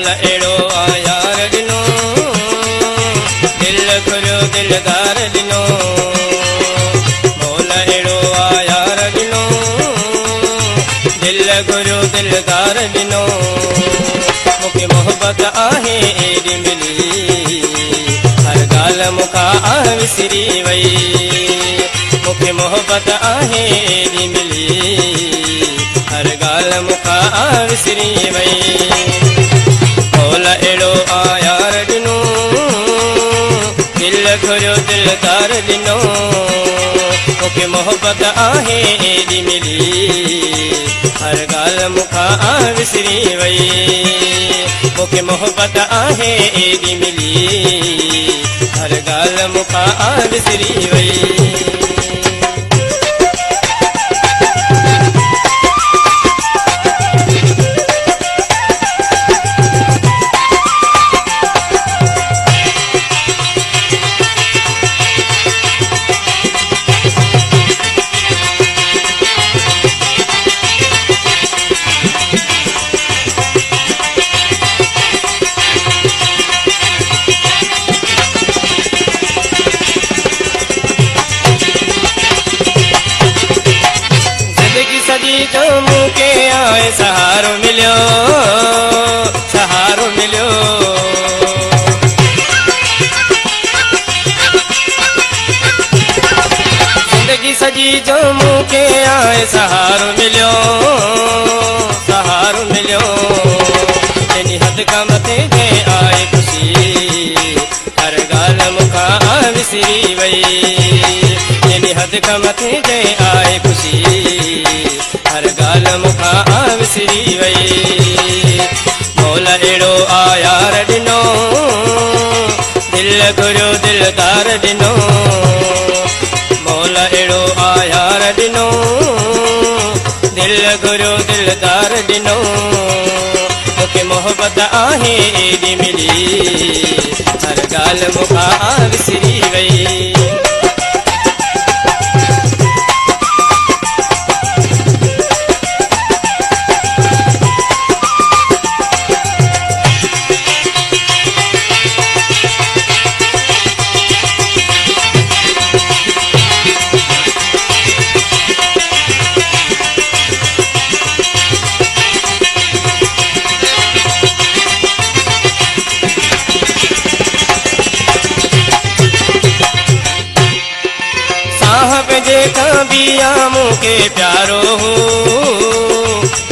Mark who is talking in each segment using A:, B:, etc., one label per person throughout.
A: मौल एड़ो आ यार दिनो दिल घुरियो दिलदार दिनो मौल एड़ो आ यार दिनो दिल घुरियो दिलदार दिनो मुखे मोहब्बत आहे एडी मिली हर गाल मुखा विसरी वई मुखे मोहब्बत आहे एडी मिली हर गाल मुखा विसरी वई मौल एड़ो आ यार दिनो दिल घुरियो दिलदार दिनो मुखे मोहब्बत आहे एडी मिली हर गाल मुखा विसरी वई मुखे मोहब्बत आहे एडी मिली हर गाल मुखा विसरी वई जो मुके आए सहारो मिलो सहारो मिलो जिंदगी सजी जो मुके आए सहारो मिलो सहारो मिलो तेनी हद का मथे के आए खुशी हर गाल मुखा विसरी वई तेनी हद का मथे के आए खुशी हर गाल मुखा विसरी वई मौल एड़ो आ यार दिनो दिल घुरियो दिलदार दिनो मौल एड़ो आ यार दिनो दिल घुरियो दिलदार दिनो मुखे मोहब्बत आहे एडी मिली हर गाल मुखा विसरी वई जेका बिया मुके प्यारो हो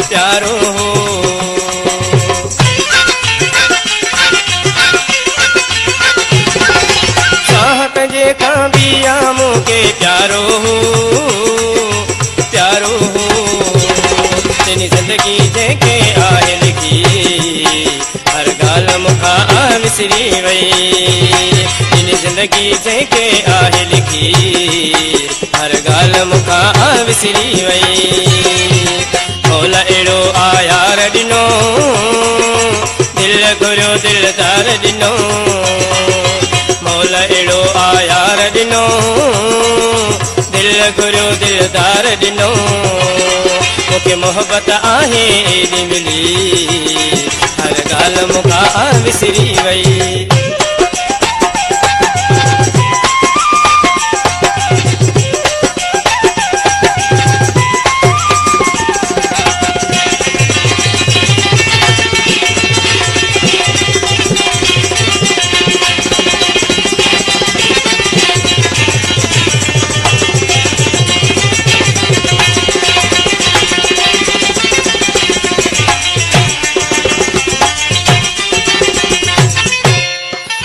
A: प्यारो हो चाहत जेका बिया मुके प्यारो हो प्यारो हो तेनी जिंदगी जेके आहे लिखी हर गाल मुखा विसरी वई तेनी जिंदगी जेके आहे लिखी हर गाल मुखा विसरी वई मौल एड़ो आ यार दिनो दिल घुरियो दिलदार दिनो मौल एड़ो आ यार दिनो दिल घुरियो दिलदार दिनो मुखे मोहब्बत आहे एडी मिली हर गाल मुखा विसरी वई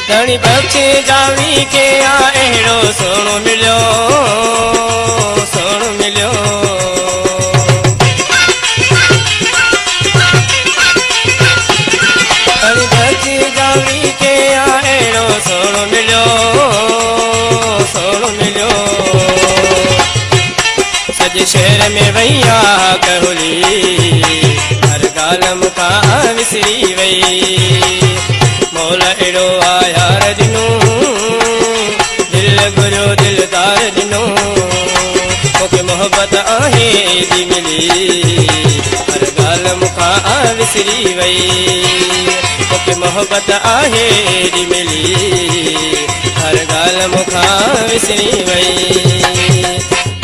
A: धनी बख्शे जावी के आ एड़ो सोनो मिलो सोनो मिलो धनी बख्शे जावी के आ एड़ो सोनो मिलो सोनो मिलो सज शहर में वैया कहुली हर गाल मुखा विसरी वई मौल एड़ो आ यार दिनो दिल घुरियो दिलदार दिनो मुखे मोहब्बत आहे एडी मिली हर गाल मुखा विसरी वई तोखे मोहब्बत आहे एॾी मिली हर ॻाल्हि मूंखां विसरी वई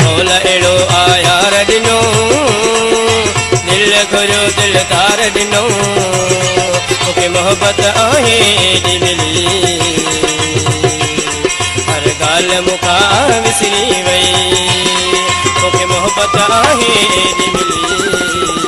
A: मौल अहिड़ो आयार ॾिनो दिल घुरियो दिलदार ॾिनो तोखे मोहब्बत आहे एॾी मिली हर ॻाल्हि मूंखां विसरी वई तोखे मोहब्बत आहे एॾी मिली